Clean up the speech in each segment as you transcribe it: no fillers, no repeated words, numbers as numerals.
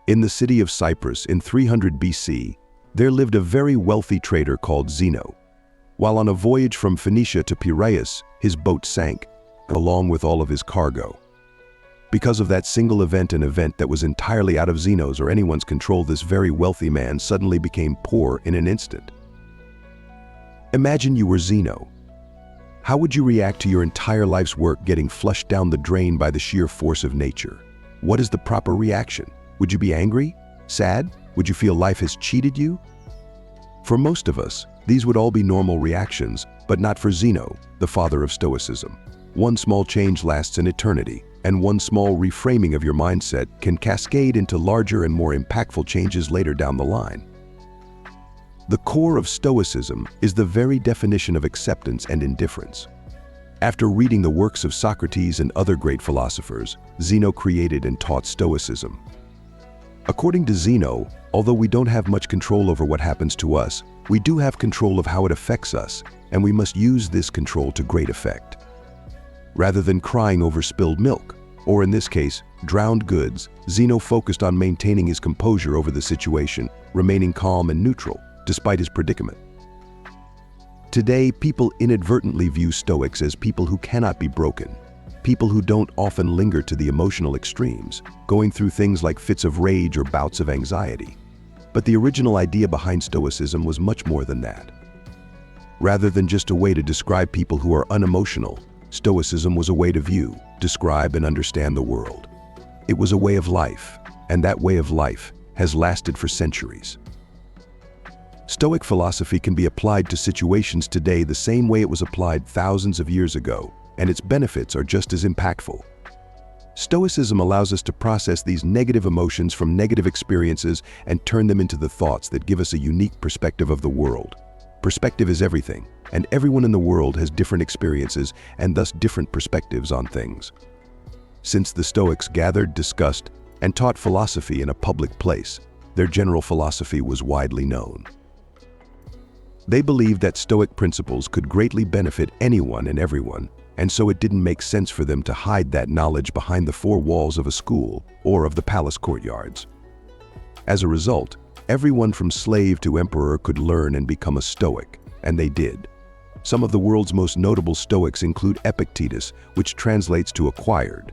In the city of Cyprus in 300 BC, there lived a very wealthy trader called Zeno. While on a voyage from Phoenicia to Piraeus, his boat sank, along with all of his cargo. Because of that single event, an event that was entirely out of Zeno's or anyone's control, this very wealthy man suddenly became poor in an instant. Imagine you were Zeno. How would you react to your entire life's work getting flushed down the drain by the sheer force of nature? What is the proper reaction? Would you be angry? Sad? Would you feel life has cheated you? For most of us, these would all be normal reactions, but not for Zeno, the father of Stoicism. One small change lasts an eternity, and one small reframing of your mindset can cascade into larger and more impactful changes later down the line. The core of Stoicism is the very definition of acceptance and indifference. After reading the works of Socrates and other great philosophers, Zeno created and taught Stoicism. According to Zeno, although we don't have much control over what happens to us, we do have control of how it affects us, and we must use this control to great effect. Rather than crying over spilled milk, or in this case, drowned goods, Zeno focused on maintaining his composure over the situation, remaining calm and neutral, despite his predicament. Today, people inadvertently view Stoics as people who cannot be broken, people who don't often linger to the emotional extremes, going through things like fits of rage or bouts of anxiety. But the original idea behind Stoicism was much more than that. Rather than just a way to describe people who are unemotional, Stoicism was a way to view, describe, and understand the world. It was a way of life, and that way of life has lasted for centuries. Stoic philosophy can be applied to situations today the same way it was applied thousands of years ago, and its benefits are just as impactful. Stoicism allows us to process these negative emotions from negative experiences and turn them into the thoughts that give us a unique perspective of the world. Perspective is everything, and everyone in the world has different experiences and thus different perspectives on things. Since the Stoics gathered, discussed, and taught philosophy in a public place, their general philosophy was widely known. They believed that Stoic principles could greatly benefit anyone and everyone, and so it didn't make sense for them to hide that knowledge behind the four walls of a school or of the palace courtyards. As a result, everyone from slave to emperor could learn and become a Stoic, and they did. Some of the world's most notable Stoics include Epictetus, which translates to acquired.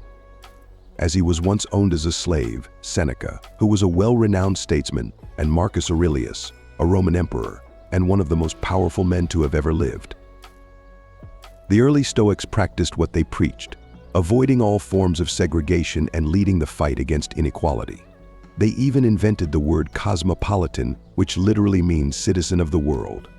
As he was once owned as a slave, Seneca, who was a well-renowned statesman, and Marcus Aurelius, a Roman emperor, and one of the most powerful men to have ever lived. The early Stoics practiced what they preached, avoiding all forms of segregation and leading the fight against inequality. They even invented the word cosmopolitan, which literally means citizen of the world.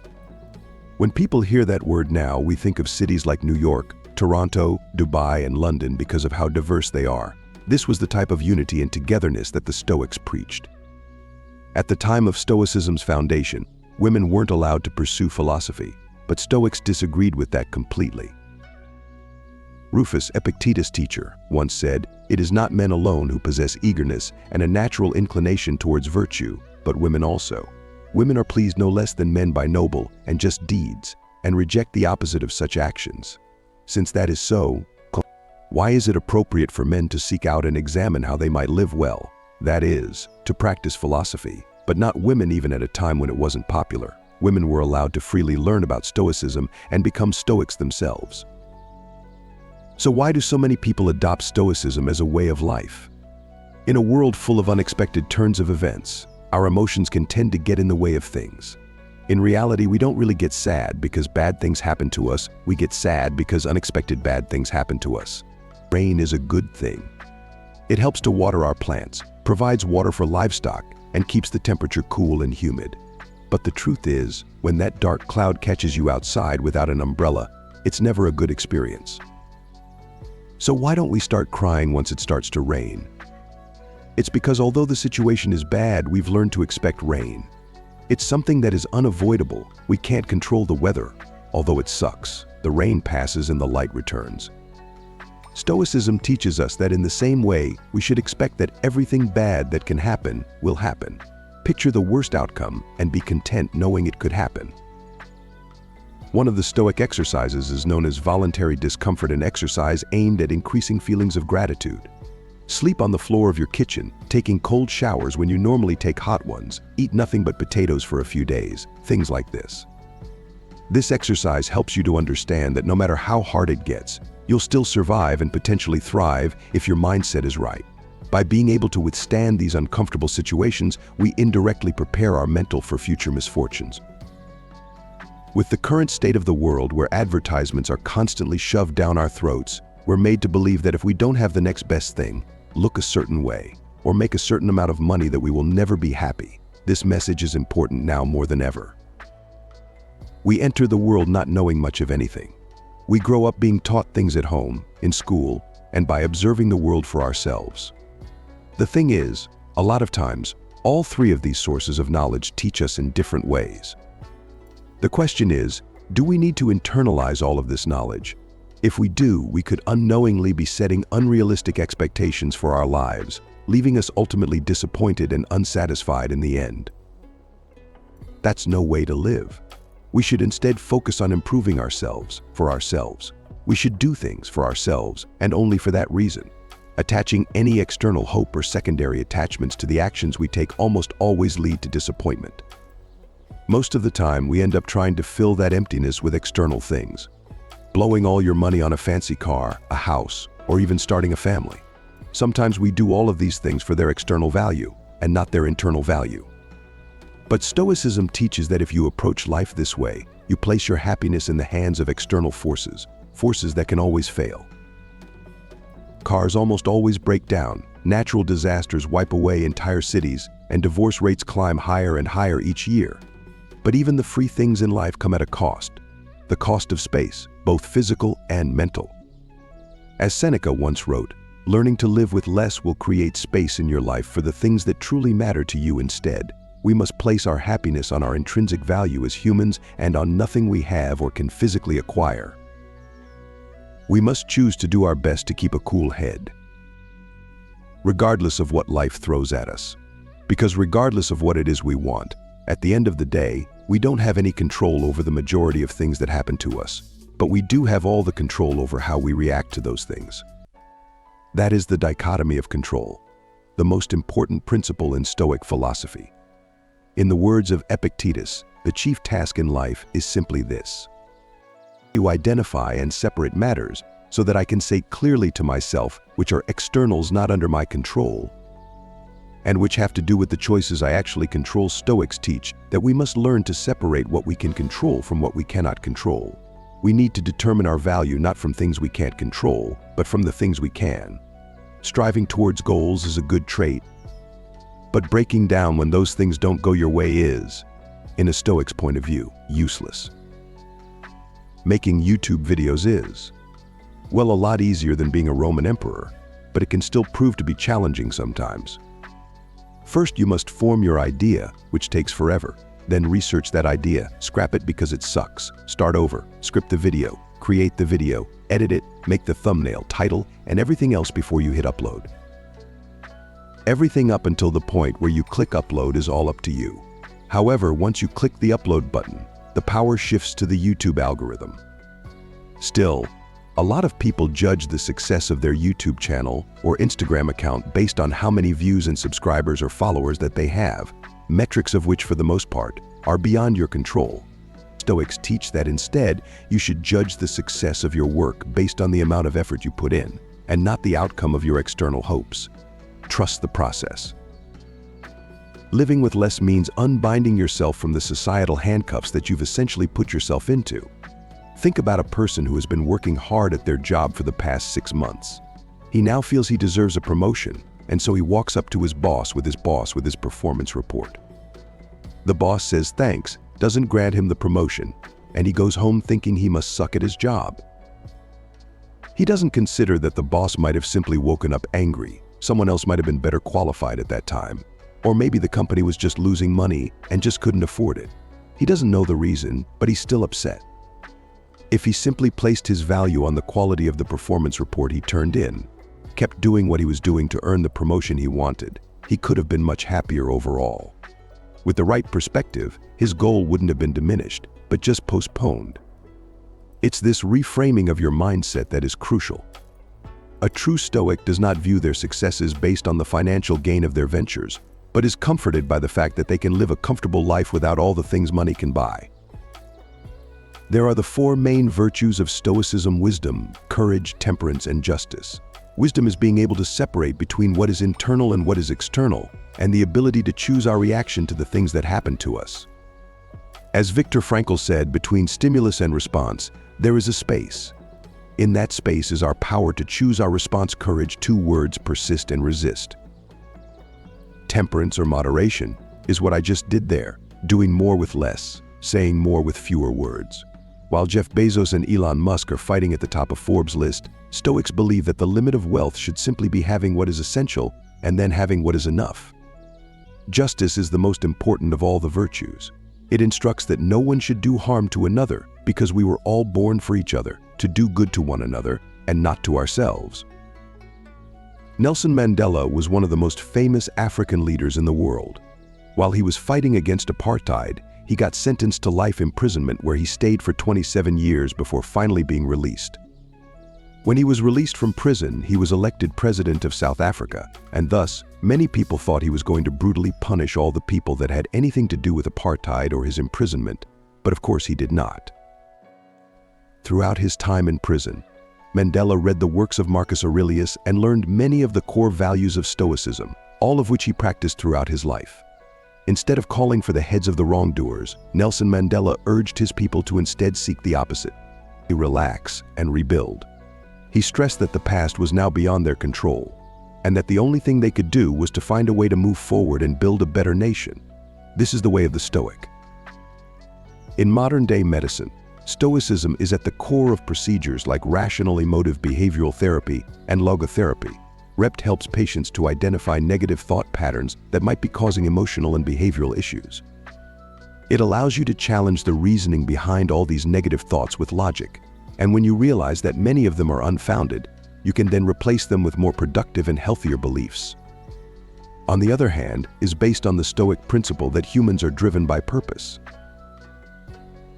When people hear that word now, we think of cities like New York, Toronto, Dubai, and London because of how diverse they are. This was the type of unity and togetherness that the Stoics preached. At the time of Stoicism's foundation, women weren't allowed to pursue philosophy, but Stoics disagreed with that completely. Rufus, Epictetus' teacher, once said, "It is not men alone who possess eagerness and a natural inclination towards virtue, but women also. Women are pleased no less than men by noble and just deeds, and reject the opposite of such actions. Since that is so, why is it appropriate for men to seek out and examine how they might live well, that is, to practice philosophy, but not women even at a time when it wasn't popular? Women were allowed to freely learn about Stoicism and become Stoics themselves." So why do so many people adopt Stoicism as a way of life? In a world full of unexpected turns of events, our emotions can tend to get in the way of things. In reality, we don't really get sad because bad things happen to us. We get sad because unexpected bad things happen to us. Rain is a good thing. It helps to water our plants, provides water for livestock, and keeps the temperature cool and humid. But the truth is, when that dark cloud catches you outside without an umbrella, it's never a good experience. So why don't we start crying once it starts to rain? It's because although the situation is bad, we've learned to expect rain. It's something that is unavoidable. We can't control the weather. Although it sucks, the rain passes and the light returns. Stoicism teaches us that in the same way, we should expect that everything bad that can happen will happen. Picture the worst outcome and be content knowing it could happen. One of the Stoic exercises is known as voluntary discomfort, an exercise aimed at increasing feelings of gratitude. Sleep on the floor of your kitchen, taking cold showers when you normally take hot ones, eat nothing but potatoes for a few days, things like this. This exercise helps you to understand that no matter how hard it gets, you'll still survive and potentially thrive if your mindset is right. By being able to withstand these uncomfortable situations, we indirectly prepare our mental for future misfortunes. With the current state of the world where advertisements are constantly shoved down our throats, we're made to believe that if we don't have the next best thing, look a certain way, or make a certain amount of money, that we will never be happy. This message is important now more than ever. We enter the world not knowing much of anything. We grow up being taught things at home, in school, and by observing the world for ourselves. The thing is, a lot of times, all three of these sources of knowledge teach us in different ways. The question is, do we need to internalize all of this knowledge? If we do, we could unknowingly be setting unrealistic expectations for our lives, leaving us ultimately disappointed and unsatisfied in the end. That's no way to live. We should instead focus on improving ourselves, for ourselves. We should do things for ourselves, and only for that reason. Attaching any external hope or secondary attachments to the actions we take almost always lead to disappointment. Most of the time, we end up trying to fill that emptiness with external things. Blowing all your money on a fancy car, a house, or even starting a family. Sometimes we do all of these things for their external value, and not their internal value. But Stoicism teaches that if you approach life this way, you place your happiness in the hands of external forces, forces that can always fail. Cars almost always break down, natural disasters wipe away entire cities, and divorce rates climb higher and higher each year. But even the free things in life come at a cost. The cost of space, both physical and mental. As Seneca once wrote, learning to live with less will create space in your life for the things that truly matter to you instead. We must place our happiness on our intrinsic value as humans and on nothing we have or can physically acquire. We must choose to do our best to keep a cool head, regardless of what life throws at us. Because regardless of what it is we want, at the end of the day, we don't have any control over the majority of things that happen to us, but we do have all the control over how we react to those things. That is the dichotomy of control, the most important principle in Stoic philosophy. In the words of Epictetus, the chief task in life is simply this: to identify and separate matters so that I can say clearly to myself which are externals not under my control, and which have to do with the choices I actually control. Stoics teach that we must learn to separate what we can control from what we cannot control. We need to determine our value not from things we can't control, but from the things we can. Striving towards goals is a good trait, but breaking down when those things don't go your way is, in a Stoic's point of view, useless. Making YouTube videos is, well, a lot easier than being a Roman emperor, but it can still prove to be challenging sometimes. First, you must form your idea, which takes forever. Then research that idea, scrap it because it sucks, start over, script the video, create the video, edit it, make the thumbnail, title, and everything else before you hit upload. Everything up until the point where you click upload is all up to you. However, once you click the upload button, the power shifts to the YouTube algorithm. Still, a lot of people judge the success of their YouTube channel or Instagram account based on how many views and subscribers or followers that they have, metrics of which for the most part are beyond your control. Stoics teach that instead, you should judge the success of your work based on the amount of effort you put in, and not the outcome of your external hopes. Trust the process. Living with less means unbinding yourself from the societal handcuffs that you've essentially put yourself into. Think about a person who has been working hard at their job for the past 6 months. He now feels he deserves a promotion, and so he walks up to his boss with his performance report. The boss says thanks, doesn't grant him the promotion, and he goes home thinking he must suck at his job. He doesn't consider that the boss might have simply woken up angry, someone else might have been better qualified at that time, or maybe the company was just losing money and just couldn't afford it. He doesn't know the reason, but he's still upset. If he simply placed his value on the quality of the performance report he turned in, kept doing what he was doing to earn the promotion he wanted, he could have been much happier overall. With the right perspective, his goal wouldn't have been diminished, but just postponed. It's this reframing of your mindset that is crucial. A true Stoic does not view their successes based on the financial gain of their ventures, but is comforted by the fact that they can live a comfortable life without all the things money can buy. There are the four main virtues of Stoicism: wisdom, courage, temperance, and justice. Wisdom is being able to separate between what is internal and what is external, and the ability to choose our reaction to the things that happen to us. As Viktor Frankl said, between stimulus and response, there is a space. In that space is our power to choose our response. Courage, 2 words: persist and resist. Temperance or moderation is what I just did there, doing more with less, saying more with fewer words. While Jeff Bezos and Elon Musk are fighting at the top of Forbes' list, Stoics believe that the limit of wealth should simply be having what is essential and then having what is enough. Justice is the most important of all the virtues. It instructs that no one should do harm to another because we were all born for each other, to do good to one another and not to ourselves. Nelson Mandela was one of the most famous African leaders in the world. While he was fighting against apartheid, he got sentenced to life imprisonment where he stayed for 27 years before finally being released. When he was released from prison, he was elected president of South Africa, and thus, many people thought he was going to brutally punish all the people that had anything to do with apartheid or his imprisonment, but of course he did not. Throughout his time in prison, Mandela read the works of Marcus Aurelius and learned many of the core values of Stoicism, all of which he practiced throughout his life. Instead of calling for the heads of the wrongdoers, Nelson Mandela urged his people to instead seek the opposite: to relax and rebuild. He stressed that the past was now beyond their control, and that the only thing they could do was to find a way to move forward and build a better nation. This is the way of the Stoic. In modern-day medicine, Stoicism is at the core of procedures like rational emotive behavioral therapy and logotherapy. REPT helps patients to identify negative thought patterns that might be causing emotional and behavioral issues. It allows you to challenge the reasoning behind all these negative thoughts with logic, and when you realize that many of them are unfounded, you can then replace them with more productive and healthier beliefs. On the other hand, is based on the Stoic principle that humans are driven by purpose.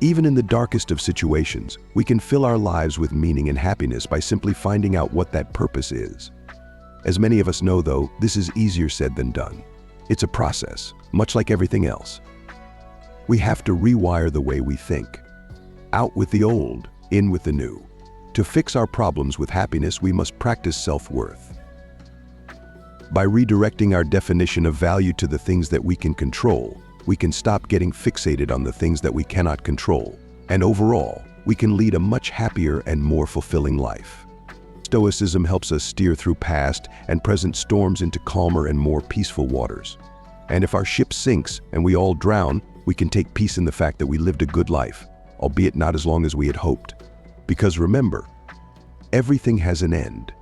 Even in the darkest of situations, we can fill our lives with meaning and happiness by simply finding out what that purpose is. As many of us know, though, this is easier said than done. It's a process, much like everything else. We have to rewire the way we think. Out with the old, in with the new. To fix our problems with happiness, we must practice self-worth. By redirecting our definition of value to the things that we can control, we can stop getting fixated on the things that we cannot control, and overall, we can lead a much happier and more fulfilling life. Stoicism helps us steer through past and present storms into calmer and more peaceful waters. And if our ship sinks and we all drown, we can take peace in the fact that we lived a good life, albeit not as long as we had hoped. Because remember, everything has an end.